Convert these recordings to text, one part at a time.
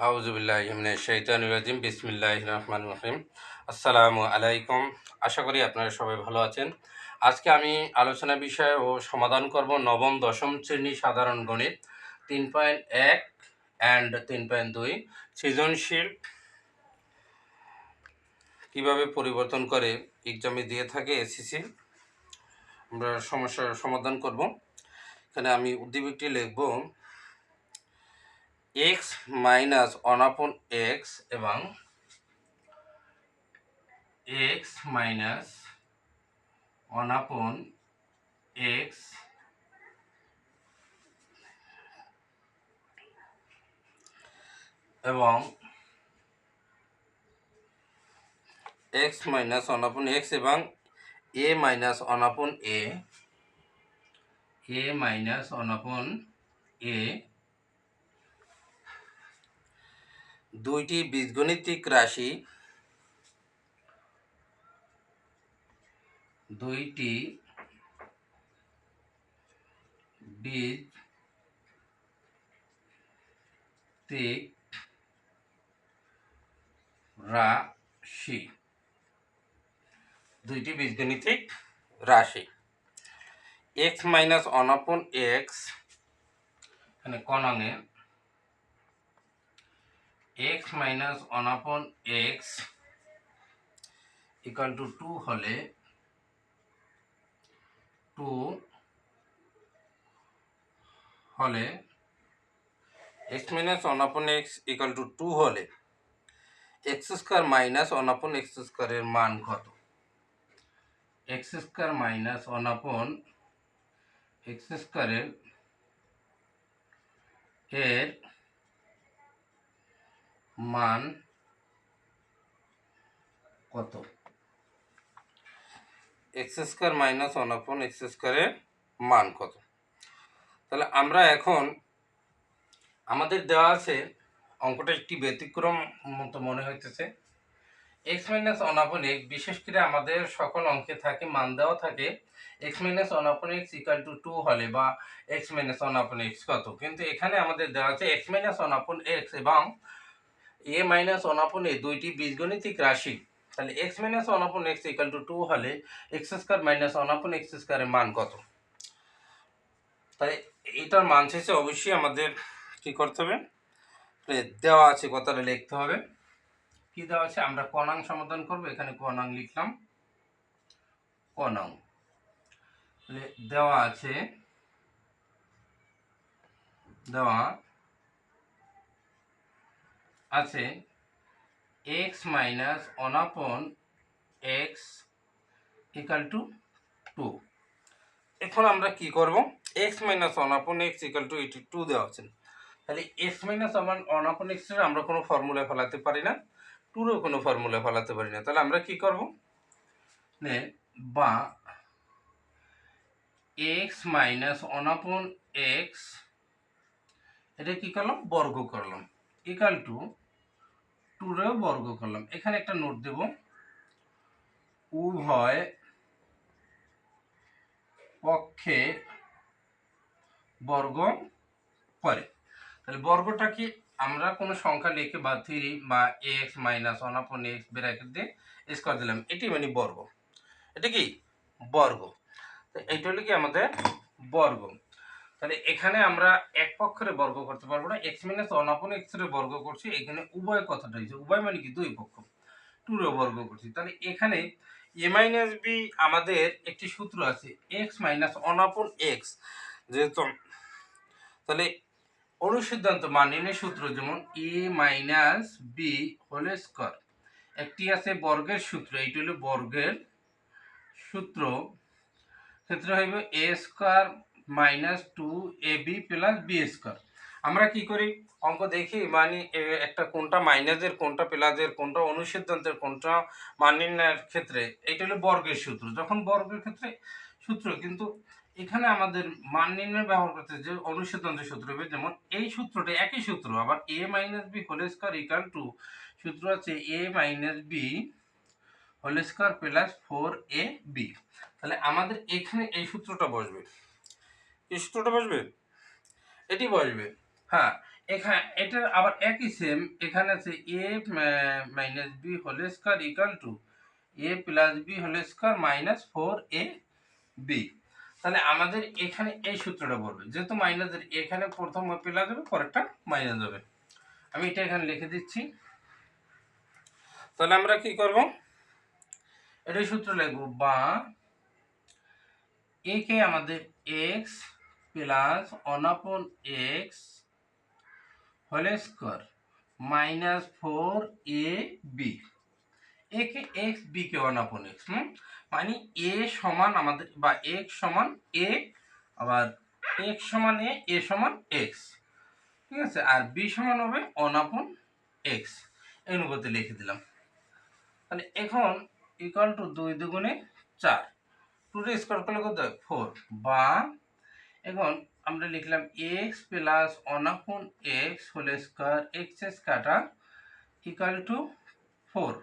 আউযুবিল্লাহি মিনাশ শাইতানির রাজিম বিসমিল্লাহির রহমানির রহিম। আসসালামু আলাইকুম। আশা করি আপনারা সবাই ভালো আছেন। আজকে আমি আলোচনা বিষয় ও সমাধান করব নবম দশম শ্রেণী সাধারণ গণিত 3.1 অ্যান্ড 3.2 সৃজনশীল কিভাবে পরিবর্তন করে এক্সামে দিয়ে থাকে এসএসসি। আমরা সমস্যার সমাধান করব। এখানে আমি উদ্দীপকটি লিখব x মাইনাস 1/x এবং x মাইনাস 1/x এবং x মাইনাস 1/x এবং a minus 1/a minus 1/a দুইটি বীজগণিতিক রাশি দুইটি বীজগণিতিক রাশি x মাইনাস 1/x এখানে কনাঙে x minus 1/x equal to 2 হলে 2 হলে x minus 1/x equal to 2 হলে x স্কয়ার মাইনাস 1/x স্কয়ারের মান কত? x স্কয়ার মাইনাস 1/x স্কয়ারের এর মান কত? x স্কয়ার মাইনাস 1/x স্কয়ারের মান কত? তাহলে আমরা এখন আমাদের দেওয়া আছে অঙ্কটা একটি ব্যতিক্রম মতো মনে হইতেছে। x মাইনাস 1/x বিশেষ করে আমাদের সকল অঙ্কে থাকে মান দেওয়া থাকে x minus 1/x equal to 2 হলে বা x মাইনাস 1/x কত, কিন্তু এখানে আমাদের দেওয়া আছে x মাইনাস 1/x এবং a মাইনাস 1/a দুইটি বীজগণিতিক রাশি। তাহলে x minus 1/x equal to 2 হলে x স্কয়ার মাইনাস 1/x স্কয়ারের মান কত? তাই এটার মান শেষে অবশ্যই আমাদের কি করতে হবে, দেওয়া আছে কথাটা লিখতে হবে। কি দেওয়া আছে আমরা কনাং সমাধান করব। এখানে কনাং লিখলাম, কনাং দেওয়া আছে, দেওয়া আছে x minus 1/x equal to 2। এখন আমরা কি করব, x minus 1/x equal to 2 দেওয়া আছে। তাহলে x মাইনাস 1/x এর আমরা কোনো ফর্মুলায় ফেলাতে পারি না, 2 এরও কোনো ফর্মুলায় ফেলাতে পারি না। তাহলে আমরা কি করব, বা x মাইনাস 1/x এটা কি করলাম, বর্গ করলাম, ইকুয়াল টু 2 এরও বর্গ করলাম। এখানে একটা নোট দেব, উভয় পক্ষে বর্গ করে। তাহলে বর্গটা কি আমরা কোনো সংখ্যা লিখে বা 3 বা x মাইনাস 1/x ব্র্যাকেট দিয়ে স্কয়ার দিলাম, এটি মানে বর্গ। এটা কি বর্গ, তো এইটা হলো কি আমাদের বর্গ। তাহলে এখানে আমরা এক পক্ষের বর্গ করতে পারবো না, x মাইনাস 1/x এর বর্গ করছি। এখানে উভয় কথাটা হয়েছে, উভয় মানে কি দুই পক্ষ, 2 এর বর্গ করছি। তাহলে এখানে a মাইনাস b আমাদের একটি সূত্র আছে x মাইনাস 1/x যেহেতু, তাহলে অনুসিদ্ধান্ত মান নির্ণয়ের সূত্র যেমন a minus b whole square, একটি আছে বর্গের সূত্র, এইটা হলো বর্গের সূত্র, ক্ষেত্রে হইবে a square minus 2ab plus b square. আমরা কি করি অঙ্ক দেখি, মানে একটা কোনটা মাইনাসের কোনটা প্লাসের কোনটা অনুসিদ্ধান্তের কোনটা মান নির্ণয়ের ক্ষেত্রে এইটা হলো বর্গের সূত্র, যখন বর্গের ক্ষেত্রে সূত্র, কিন্তু এখানে আমাদের মান নির্ণয় ব্যবহার করতে যে অনুসিদ্ধান্তের সূত্র হবে, যেমন এই সূত্রটা একই সূত্র, আবার a minus b whole square equal to সূত্র আছে a minus b whole square plus 4ab। তাহলে আমাদের এখানে এই সূত্রটা বসবে, এই সূত্রটা বসবে, এটি বসবে। হ্যাঁ, এখানে এটার আবার একই সেম, এখানে আছে a minus b whole square equal to a plus b whole square minus 4 a b. তাহলে আমাদের এখানে এই সূত্রটা বলবে, যেহেতু মাইনাসের এখানে প্রথম প্লাস হবে পরেরটা মাইনাস হবে। আমি এটা এখানে লিখে দিচ্ছি। তাহলে আমরা কি করব, এটাই সূত্র লিখব, বা এ কে আমাদের x plus 1/x whole square minus 4ab, A কে এক্স বি কে 1/x, মানে এ সমান আমাদের, বা এক্স সমান এ, আবার এক্স সমান এ সমান এক্স, ঠিক আছে, আর বি সমান হবে 1/x, এই অনুপাতে লিখে দিলাম। তাহলে এখন ইকুয়াল টু 2 দুগুণে 4, 2 রে স্কোয়ার করলে কত হয় 4, বা এখন আমরা লিখলাম x plus 1/x whole square, x x কাটা, ইকুয়াল টু 4,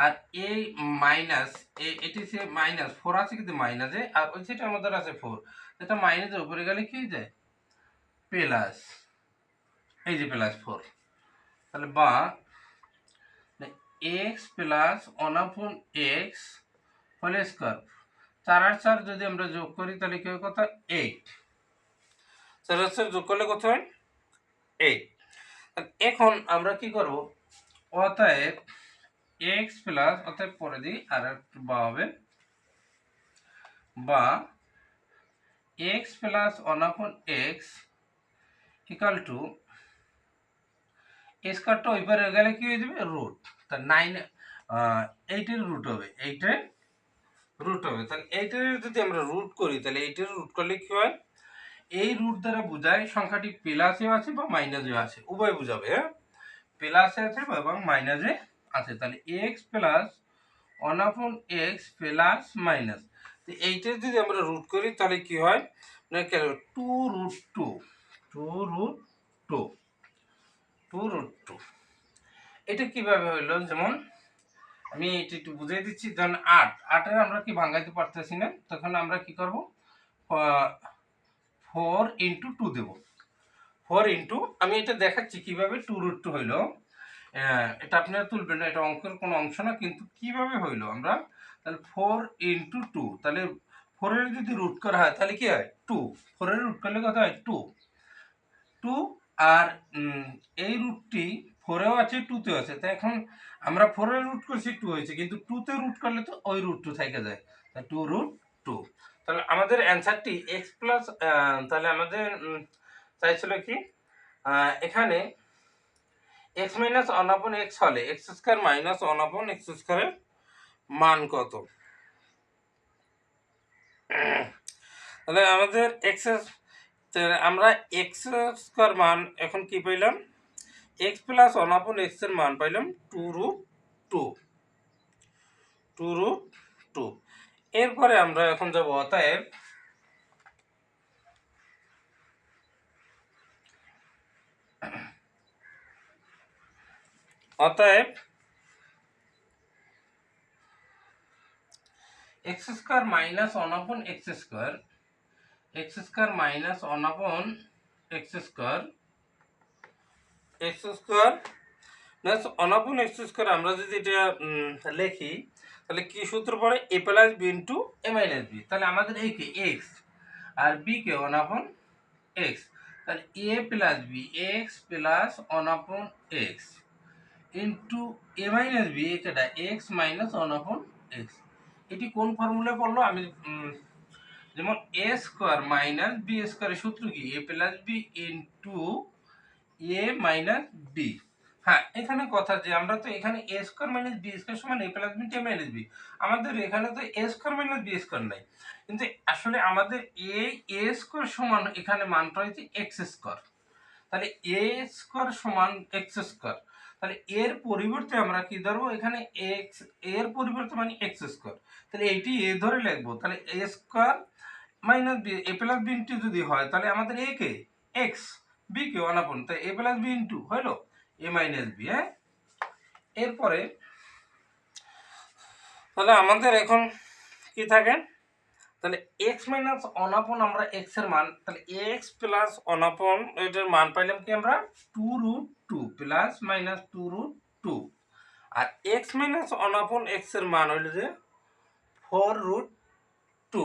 আর এই মাইনাস এটি সে মাইনাস 4 আছে কিন্তু মাইনাসে, আর ওই সেটা আমাদের আছে 4, এটা মাইনাসের উপরে গেলে কি হয়ে যায় প্লাস, এই যে প্লাস 4। তাহলে বা x plus 1/x whole square, 4 আর 4 যদি আমরা যোগ করি তাহলে কি হয়, কত 8, 4 আর 4 যোগ করলে কত হয় 8। এখন আমরা কি করব, অতএব এক্স প্লাস, অতএব পরে দিই আর একটু বা হবে, বা x plus 1/x equal to স্কোয়ারটা ওই পারে গেলে কি হয়ে যাবে রুট, তা 9 8-এর রুট হবে, 8-এর রুট হবে। তাহলে 8-এর যদি আমরা রুট করি তাহলে 8-এর রুট করলে কি হয়, এই রুট দ্বারা বোঝায় সংখ্যাটি প্লাসেও আছে বা মাইনাসেও আছে, উভয় বোঝাবে, হ্যাঁ, প্লাসে আছে এবং মাইনাসে আছে। তাহলে x plus 1/x plus minus, তো এইটার যদি আমরা রুট করি তাহলে কি হয়, মানে 2√2, 2√2, 2√2। এটা কিভাবে হইলো, যেমন আমি এটা একটু বুঝিয়ে দিচ্ছি, যেমন 8-এর আমরা কি ভাঙাইতে পারতেছি না, তখন আমরা কি করব, 4 ইন্টু 2 দেব, 4 ইন্টু, আমি এটা দেখাচ্ছি কিভাবে 2√2 হইলো, এটা আপনারা তুলবেন না, এটা অঙ্কের কোনো অংশ না, কিন্তু কিভাবে হইলো আমরা, তাহলে 4 ইন্টু 2, তাহলে 4-এর যদি রুট করা হয় তাহলে কি হয় 2, 4-এর রুট করলে কত হয় 2, 2, আর এই রুটটি 4-এও আছে 2-তেও আছে, তাই এখন আমরা 4-এর রুট করছি 2 হয়েছে, কিন্তু 2-তে রুট করলে তো ওই রুট 2 থেকে যায়, তাই 2√2। তাহলে আমাদের অ্যান্সারটি এক্স প্লাস, তাহলে আমাদের চাইছিল কি, এখানে এক্স মাইনাস 1/x হলে এক্স স্কোয়ার মাইনাস 1/x স্কোয়ারের মান কত। তাহলে আমাদের এক্স, আমরা এক্স স্কোয়ার মান এখন কি পাইলাম, এক্স প্লাস 1/x এর মান পাইলাম 2√2, 2√2। এরপরে আমরা এখন যাব অতএব x square minus 1/x square, x square minus 1/x square, x square plus 1/x square, আমরা যদি এটা লিখি তাহলে কি সূত্র পড়ে, এ plus B into a minus B. তাহলে আমাদের এই কি এক্স আর বি কে 1/x, তাহলে a plus b x plus 1/x into a minus b, এটা এক্স মাইনাস 1/x। এটি কোন ফর্মুলায় পড়লো, আমি যেমন এ স্কোয়ার মাইনাস বি স্কোয়ারের সূত্র কি, এ plus B into a minus B. হ্যাঁ, এখানে কথা যে আমরা তো এখানে এ স্কোয়ার মাইনাস বি স্কোয়ার সমান এ plus B A minus B, আমাদের এখানে তো এ স্কোয়ার মাইনাস বি স্কোয়ার নাই, কিন্তু আসলে আমাদের এ স্কোয়ার সমান এখানে মানটা হয়েছে এক্স স্কোয়ার, তাহলে এ স্কোয়ার সমান এক্স স্কোয়ার, তাহলে এর পরিবর্তে আমরা কি ধরবো, এখানে এক্স, এর পরিবর্তে মানে এক্স স্কোয়ার, তাহলে এইটি এ ধরে লিখবো, তাহলে এ square minus B A plus B into যদি হয় তাহলে আমাদের এ কে এক্স, বি কে 1/, তাই এ প্লাস বি ইন্টু হইলো এ মাইনাস বি। হ্যাঁ, এরপরে তাহলে আমাদের এখন কি থাকে, তাহলে এক্স মাইনাস ওয়ান আপন আমরা এক্স এর মান, তাহলে এক্স প্লাস ওয়ান আপন এটার মান পাইলাম কি আমরা 2√2 প্লাস মাইনাস 2√2, আর x minus one upon x এর মান হইল যে 4√2,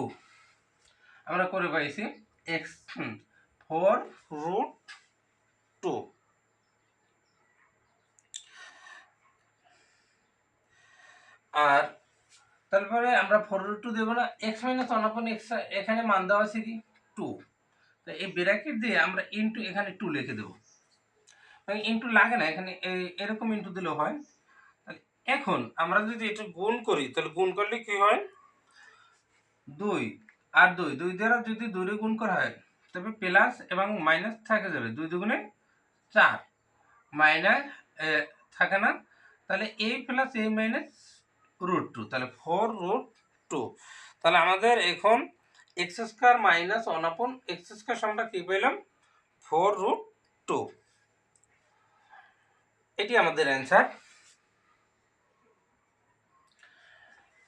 আমরা করে পাইছি এক্স 4√2। আর তারপরে আমরা 4√2 দেবো না, x minus one upon x এখানে মান দেওয়া আছে কি 2, তো এই ব্র্যাকেট দিয়ে আমরা ইনটু এখানে 2 লিখে দেবো, ইনটু লাগে না এখানে, এরকম ইনটু দিলেও হয়। এখন আমরা যদি এটা গুণ করি তাহলে গুণ করলে কি হয়, 2 আর 2 2 দ্বারা যদি 2 রে গুণ করা হয় তবে প্লাস এবং মাইনাস থাকে যাবে, 2 দুগুণে 4, মাইনাস থাকে না, তাহলে a প্লাস a মাইনাস √2, তাহলে 4√2। তাহলে আমাদের এখন এক্স স্কয়ার মাইনাস 1 আপন এক্স স্কয়ার সমানটা কি পেলাম 4√2, এটি আমাদের অ্যান্সার।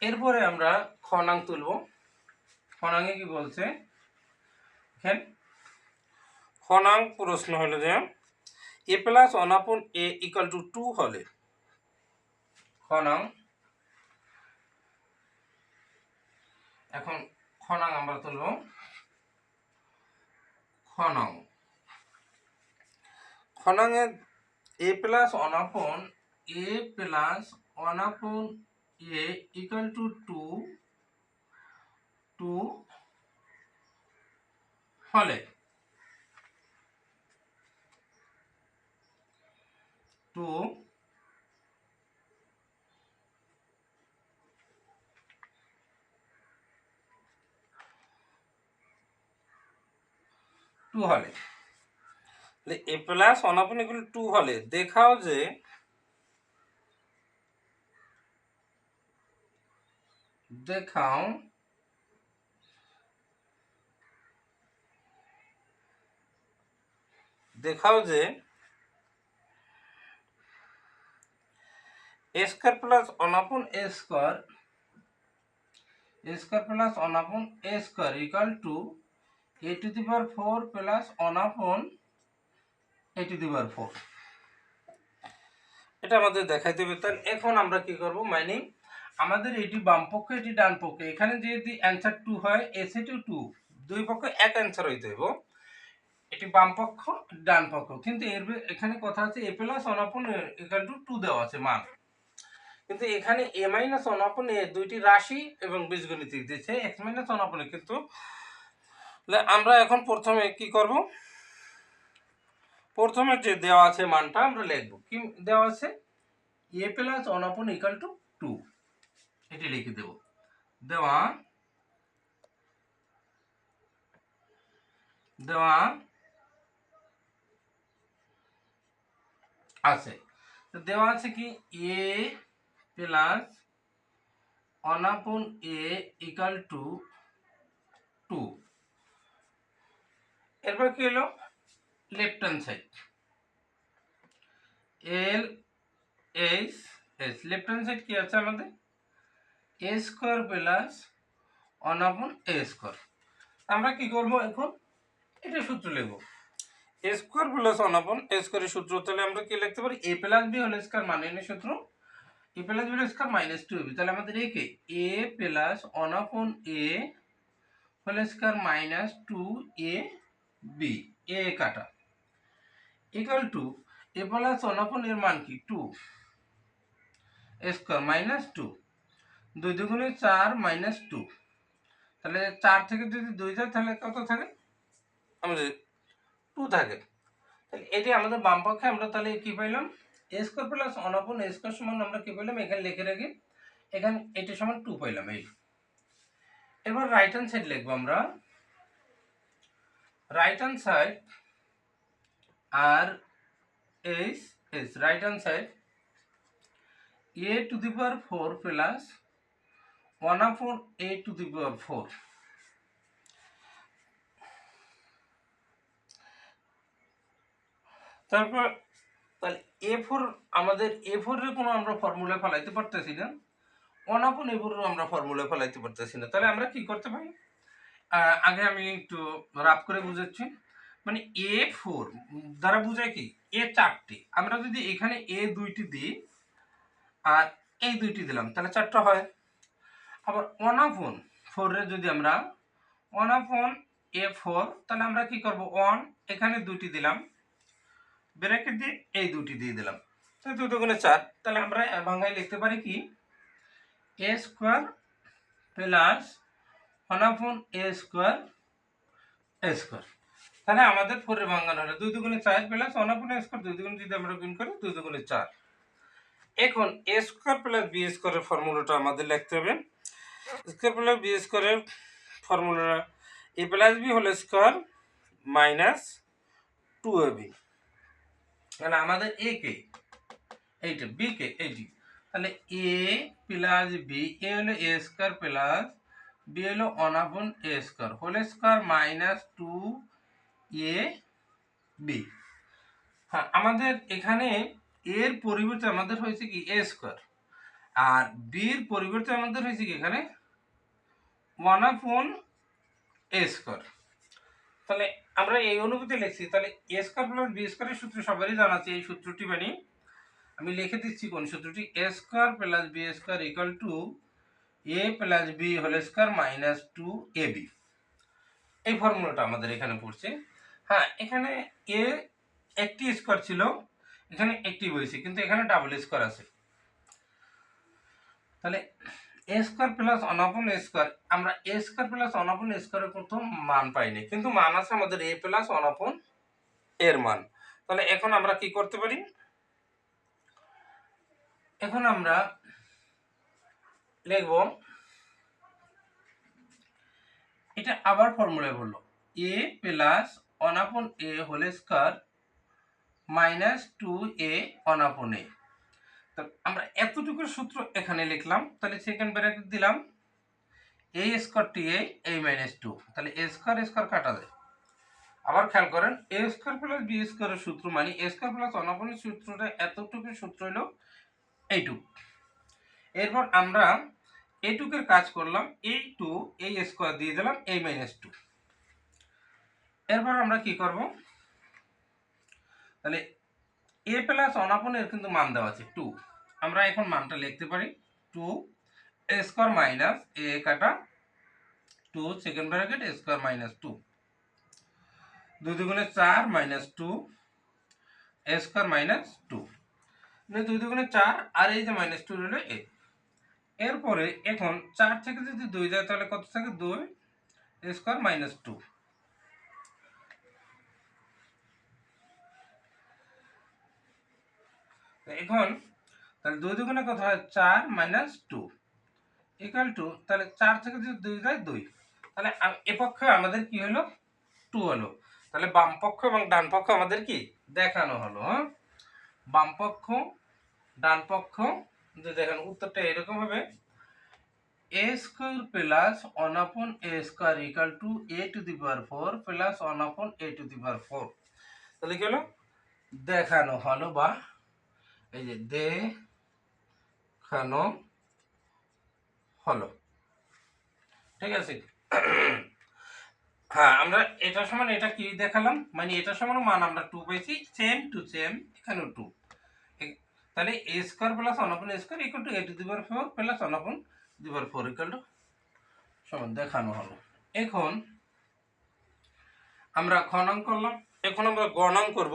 এরপরে আমরা খনাং তুলব। খনাঙে কি বলছে, এখানে খনাং প্রশ্ন হলো যে এ plus one upon A equal to 2 হলে, খনাং, এখন খনাং আমরা তুলব। খনাং, খনাঙে এ plus one upon A plus one upon A equal to 2 হলে 2 হলে, এ প্লাস ওয়ান আপন ইকুয়াল 2 হলে দেখাও যে দেখাও দেখাও যে এ square plus one upon a square plus one upon a square equal to a to the power 4 plus one upon a to the power 4, এটা আমাদের দেখাইতে হবে। তাহলে এখন আমরা কি করব, মানে আমাদের এটি বাম পক্ষ এটি ডান পক্ষ, এখানে যদি অ্যান্সার 2 হয় এ সেটিও 2, দুই পক্ষ এক অ্যান্সার হইতে হবে, এটি বাম পক্ষ ডান পক্ষ, কিন্তু এখানে কথা আছে a প্লাস ওয়ান আপন ইকুয়াল টু 2 দেওয়া আছে মান, কিন্তু এখানে a মাইনাস ওয়ান আপন এ দুইটি রাশি এবং বীজগণিতিক দিয়েছে x মাইনাস ওয়ান আপন, কিন্তু আমরা এখন প্রথমে কি করব, প্রথমে যে দেওয়া আছে মানটা আমরা লিখব, কি দেওয়া আছে a প্লাস ওয়ান আপন ইকুয়াল টু 2, এটি লিখে দেব। দেওয়া দেওয়া আছে, তো দেওয়া আছে কি a plus one upon a equal to 2, এরপর কি হলো left hand side L H S, left hand side কি আছে আমাদের এ স্কোয়ার প্লাস ওয়ান আপন এ স্কোয়ার, আমরা কি করব এখন এটা সূত্র লিখব, এ স্কোয়ার প্লাস ওয়ান আপন এ স্কোয়ারের সূত্র, তাহলে আমরা কি লিখতে পারি a plus b whole square মানে এর সূত্র a plus b whole square minus 2b, তাহলে আমাদের একে a plus one upon a whole square minus 2ab, এ কাটা equal to a plus one upon এর মান কি 2 স্কোয়ার মাইনাস 2, 2 দুগুণে 4 মাইনাস 2, তাহলে 4 থেকে যদি 2 যায় তাহলে কত থাকে আমাদের 2 থাকে, তাহলে এটি আমাদের বাম পক্ষে আমরা তাহলে কি পাইলাম এ স্কোয়ার প্লাস ওয়ান আপন এ স্কোয়ার সমান আমরা কি পাইলাম এখানে লিখে রাখি, এখানে এটি সমান 2 পাইলাম। এই এবার রাইট হ্যান্ড সাইড লিখবো আমরা, right hand side R H S, right hand side a to the power 4 plus 1 upon a to the power 4, তারপর তাহলে a4 আমাদের a4 এর কোনো আমরা ফর্মুলা ফলাইতে পারতেছি না, 1 আপন a4 এর আমরা ফর্মুলা ফলাইতে পারতেছি না, তাহলে আমরা কি করতে পারি আগে আমি একটু রাফ করে বুঝাচ্ছি। মানে A4 দ্বারা বোঝায় কি এ 4টি, আমরা যদি এখানে এ 2টি দিই আর এই 2টি দিলাম তাহলে 4টা হয়। আবার 1/4 এর যদি আমরা 1/A4 তাহলে আমরা কি করব 1 এখানে 2টি দিলাম, ব্র্যাকেট দিয়ে এই 2টি দিয়ে দিলাম, তাহলে 2 দুগুণে 4। তাহলে আমরা বাংলায় লিখতে পারি কি a square plus 1/A square a square. তাহলে আমাদের 4 এর ভাঙানো হলো 2 দুগুণে 4 প্লাস 1/A স্কয়ার, 2 দুগুণে যদি আমরা গুণ করি 2 দুগুণে 4। এখন a স্কয়ার প্লাস b স্কয়ারের ফর্মুলাটা আমাদের লিখতে হবে। স্কয়ার প্লাস b স্কয়ারের formula a plus b whole square minus 2ab। তাহলে আমাদের a কে এইটা, b কে এইটি, তাহলে a প্লাস b, a হলো a স্কয়ার প্লাস b হলো 1/A square whole square minus 2ab। হ্যাঁ, আমাদের এখানে এর পরিবর্তে আমাদের হয়েছে কি a স্কয়ার, আর b এর পরিবর্তে আমাদের হয়েছে কি এখানে 1/A স্কয়ার। তাহলে আমরা এই অনুপাতে লিখছি, তাহলে a স্কয়ার প্লাস b স্কয়ারের সূত্র সবারই জানা আছে। এই সূত্রটি মানে আমি লিখে দিচ্ছি কোন সূত্রটি, a square plus b square equal to a plus b whole square minus 2ab। এই ফর্মুলাটা আমাদের এখানে পড়ছে। হ্যাঁ, এখানে a একটি স্কয়ার ছিল, এখানে একটি বইছে, কিন্তু এখানে ডাবল স্কয়ার আছে। তাহলে a square plus 1/A square, আমরা a স্কয়ার প্লাস 1/A স্কয়ারের প্রথম মান পাইনি, কিন্তু মান আছে আমাদের a প্লাস 1/A এর মান। তাহলে এখন আমরা কি করতে পারি, এখন আমরা লিখব, এটা আবার ফর্মুলায় বললো a plus 1/A whole square minus 2a 1/A। তো আমরা এতটুকু সূত্র এখানে লিখলাম, তাহলে সেকেন্ড ব্র্যাকেট দিলাম a স্কয়ার টি a মাইনাস 2, তাহলে a স্কয়ার স্কয়ার কাটা যায়। আবার খেয়াল করেন a স্কয়ার প্লাস b স্কয়ারের সূত্র মানে a স্কয়ার প্লাস 1/A সূত্রটা এতটুকু সূত্র হলো এইটুক। এরপর আমরা এইটুকের কাজ করলাম, এই 2 এই স্কয়ার দিয়ে দিলাম a মাইনাস 2। এরপর আমরা কি করব, তাহলে a প্লাস 1/A এর কিন্তু মান দেওয়া আছে 2, আমরা এখন মানটা লিখতে পারি 2 a স্কয়ার মাইনাস a কাটা 2 second bracket a square minus 2, 2 দুগুণে 4 মাইনাস 2 a স্কয়ার মাইনাস 2, 2 দুগুণে 4 আর এই যে মাইনাস 2 হলো a। এরপরে এখন 4 থেকে যদি 2 যায় তাহলে কত থাকে 2 a স্কয়ার মাইনাস 2। এখন তাহলে 2 দুগুণে কত হয় 4 মাইনাস 2 ইকুয়াল টু, তাহলে 4 থেকে যদি 2 যায় 2, তাহলে এ পক্ষে আমাদের কি হলো 2 হলো। তাহলে বাম পক্ষ এবং ডান পক্ষ আমাদের কি দেখানো হলো। হ্যাঁ, বাম পক্ষ ডান পক্ষ যদি দেখেন উত্তরটা এরকম হবে a square plus 1/A square equal to a to the power 4 plus 1/A to the power 4। তাহলে কি হলো দেখানো হলো, বা এই যে দেখানো হলো, ঠিক আছে। হ্যাঁ, আমরা এটা সমান এটা কি দেখালাম, মানে এটা সমান মান আমরা 2 পাইছি, সেম টু সেম এখানেও 2। তাহলে a square plus 1/A square equal to a to the power 4 plus 1/A to the power 4 equal to সমান দেখানো হলো। এখন আমরা খনন করলাম, এখন আমরা গণন করব।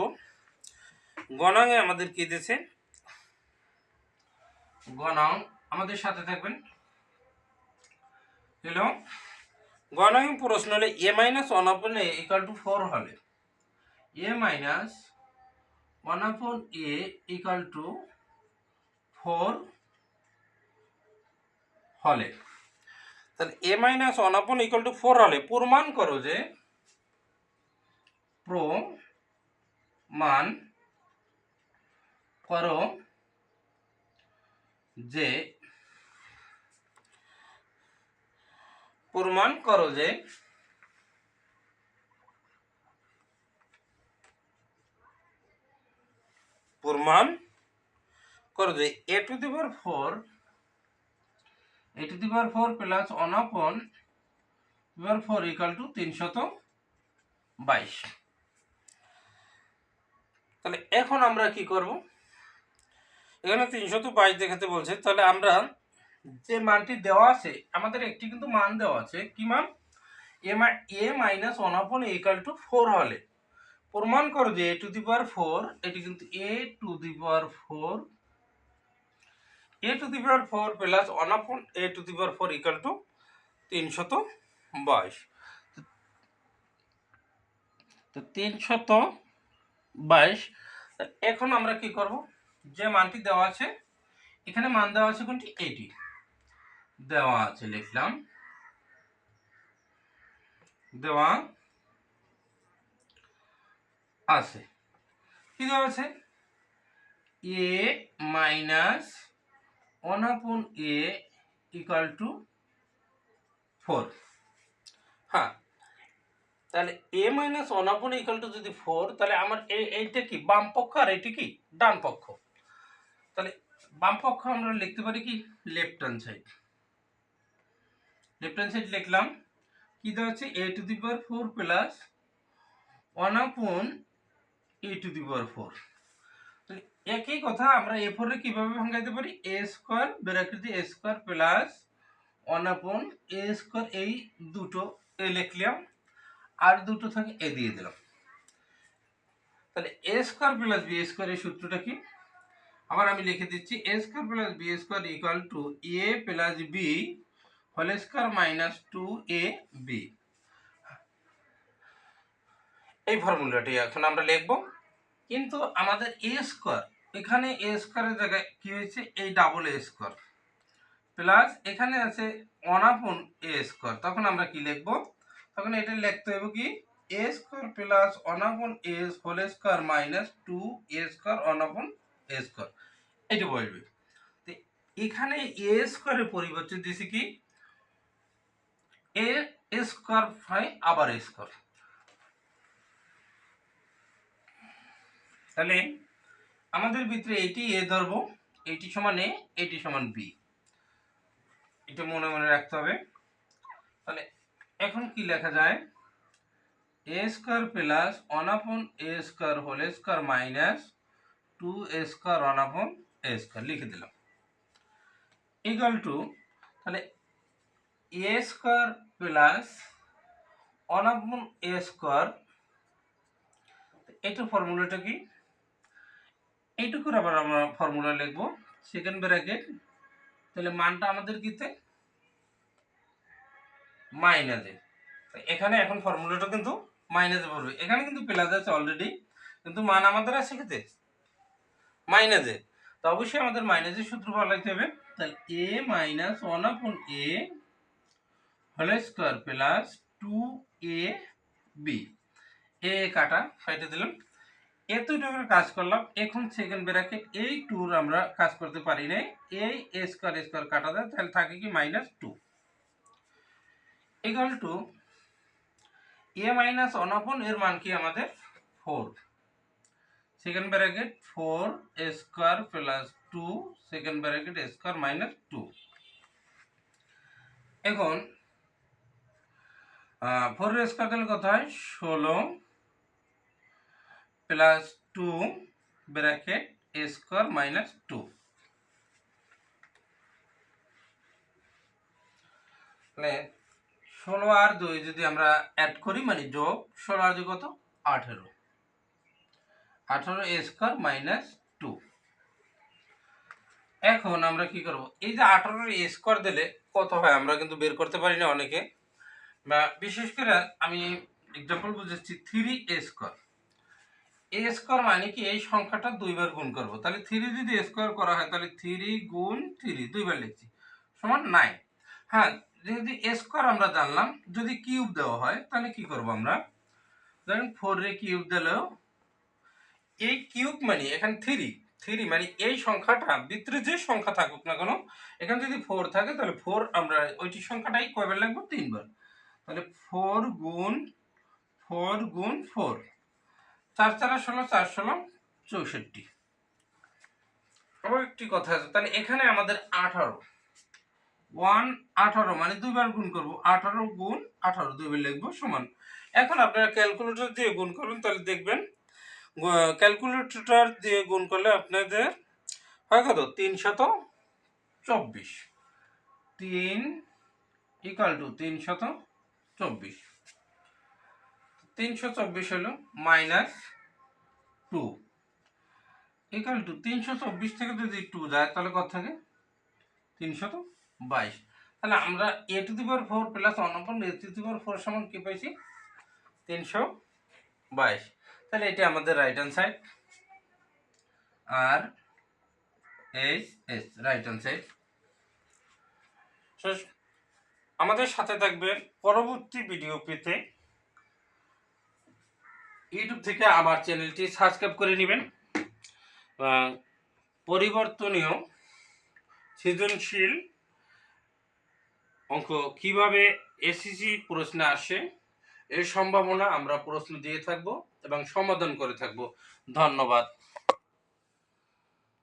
গণনে আমাদের কি দিয়েছে, গণন আমাদের সাথে থাকবেন। হলো গণন প্রশ্ন হলে a minus 1/A equal to 4 হলে a minus 1/A equal to 4 হলে, তাহলে a minus 1/A equal to 4 হলে প্রমাণ করো যে, প্রমাণ করো যে, প্রমাণ করো যে প্রমাণ করো যে a to the power 4 plus 1/A power 4 equal to 322। তাহলে এখন আমরা কি করব, এখানে 322 দেখাতে বলছে, তাহলে আমরা যে মানটি দেওয়া আছে আমাদের একটি কিন্তু মান দেওয়া আছে, কি মান, এ মাইনাস 1/a ইকুয়াল টু 4 হলে প্রমাণ করো যে a টু দি পাওয়ার 4, এটি কিন্তু a to the power 4 plus 1/a to the power 4 equal to 322। তো 322, এখন আমরা কি করব, যে মানটি দেওয়া আছে এখানে মান দেওয়া আছে কোনটি, এটি দেওয়া আছে, লিখলাম দেওয়া আছে, কি দেওয়া আছে, a minus 1/a equal to 4। হ্যাঁ, তাহলে a minus 1/a equal to যদি 4, তাহলে আমার এইটা কি বাম পক্ষ আর এটি কি ডান পক্ষ। তাহলে বাম পক্ষ আমরা লিখতে পারি কি লেফট হ্যান্ড সাইড, লিখলাম, কি দেওয়া আছে a to the power 4 plus 1/a to the power 4। তাহলে একই কথা আমরা a4 এ কিভাবে ভাঙাইতে পারি, a স্কয়ার ব্র্যাকেট দিয়ে a square plus 1/a square, এই দুটো এ লিখলাম আর দুটো থাকে এ দিয়ে দিলাম। তাহলে a square plus b square এর সূত্রটা কি, আবার আমি লিখে দিচ্ছি, a square plus b square equal to a plus b whole square minus 2ab। এই ফর্মুলাটি এখন আমরা লিখব, কিন্তু আমাদের a স্কয়ার, এখানে a স্কয়ারের জায়গায় কি হয়েছে, এই ডাবল a স্কয়ার প্লাস এখানে আছে 1/a স্কয়ার, তখন আমরা কি লিখব, তখন এটা লিখতে হবে কি a square plus 1/a whole square minus 2a square 1/a square, এটা বলবে। তো এখানে a স্কয়ারের পরিবর্তে দিছি কি a স্কয়ার হয় আবার a স্কয়ার, তাহলে আমাদের ভিতরে এটি a ধরবো, এটি সমান a, এটি সমান b, এটা মনে মনে রাখতে হবে। তাহলে এখন কি লেখা যায়, a square plus 1/a square whole square minus 2a square 1/a square লিখে দিলাম, ইকুয়াল টু, তাহলে a square plus 1/a square, এইটার ফর্মুলাটা কি, এইটুকুর আবার আমরা ফর্মুলা লিখব সেকেন্ড ব্র্যাকেট, তাহলে মানটা আমাদের কিতে মাইনাসে, এখানে এখন ফর্মুলাটা কিন্তু মাইনাসে পড়বে, এখানে কিন্তু প্লাস আছে অলরেডি, কিন্তু মান আমাদের আছে কিতে মাইনাসে, তো অবশ্যই আমাদের মাইনাসের সূত্র ভালো লাগতে হবে। তাহলে a minus 1/a whole square plus 2ab, এ কাটা ফাইটে দিলাম, এতটুকুর কাজ করলাম। এখন সেকেন্ড ব্র্যাকেট এই টুর আমরা কাজ করতে পারি না, এই a স্কয়ার স্কয়ার কাটা দেয়, তাহলে থাকে কি minus 2 equal to a minus 1/, এর মান কি আমাদের 4, second bracket 4a square plus 2 second bracket a square minus 2। এখন 4 এর স্কয়ার দিলে কত হয়, 16 plus 2 bracket a square minus 2, মানে 16 আর 2 যদি আমরা অ্যাড করি মানে যোগ, 16 আর 2 কত 18, 18a স্কয়ার মাইনাস 2। এখন আমরা কি করব, এই যে 18 এর স্কয়ার দিলে কত হয় আমরা কিন্তু বের করতে পারি না অনেকে, বা বিশেষ করে আমি एग्जांपल বুঝাচ্ছি, 3a স্কয়ার, a স্কয়ার মানে কি এই সংখ্যাটা দুইবার গুণ করব, তাহলে 3 যদি a স্কয়ার করা হয় তাহলে 3 গুণ 3 দুইবার লিখছি সমান 9। হ্যাঁ, যদি a স্কয়ার আমরা জানলাম, যদি কিউব দেওয়া হয় তাহলে কি করব আমরা, ধরেন 4 এর কিউব দিলেও, এই কিউব মানে এখানে 3 মানে এই সংখ্যাটা ভিতরে যে সংখ্যা থাকুক না কেন, এখানে যদি 4 থাকে তাহলে 4 আমরা ওইটি সংখ্যাটাই কয়বার লিখব, 3 বার, তাহলে 4 গুণ 4 গুণ 4, 4 4 16, 4 16 64। আবার একটি কথা আছে, তাহলে এখানে আমাদের 18, 18 মানে দুইবার গুণ করব, 18 গুণ 18 দুইবার লিখবো সমান। এখন আপনারা ক্যালকুলেটর দিয়ে গুণ করবেন, তাহলে দেখবেন ক্যালকুলেটর দিয়ে গুণ করলে আপনাদের হয় কত, 324। 3 ইকাল টু 324। 324 হলো -2 ইকাল টু 324 থেকে যদি 2 যায় তাহলে কত থাকে, 322। তাহলে আমরা a⁴ প্লাস 1/a⁴ সমান কি পাইছি, 322। তাহলে এটা আমাদের right hand side, R H S right hand side. আমাদের সাথে থাকবেন পরবর্তী ভিডিও পেতে। ইউটিউব থেকে আমার চ্যানেলটি সাবস্ক্রাইব করে নেবেন। পরিবর্তনীয় সৃজনশীল অঙ্ক কিভাবে এসএসসি প্রশ্নে আসে এর সম্ভাবনা আমরা প্রশ্ন দিয়ে থাকব এবং সমাধান করে থাকব। ধন্যবাদ।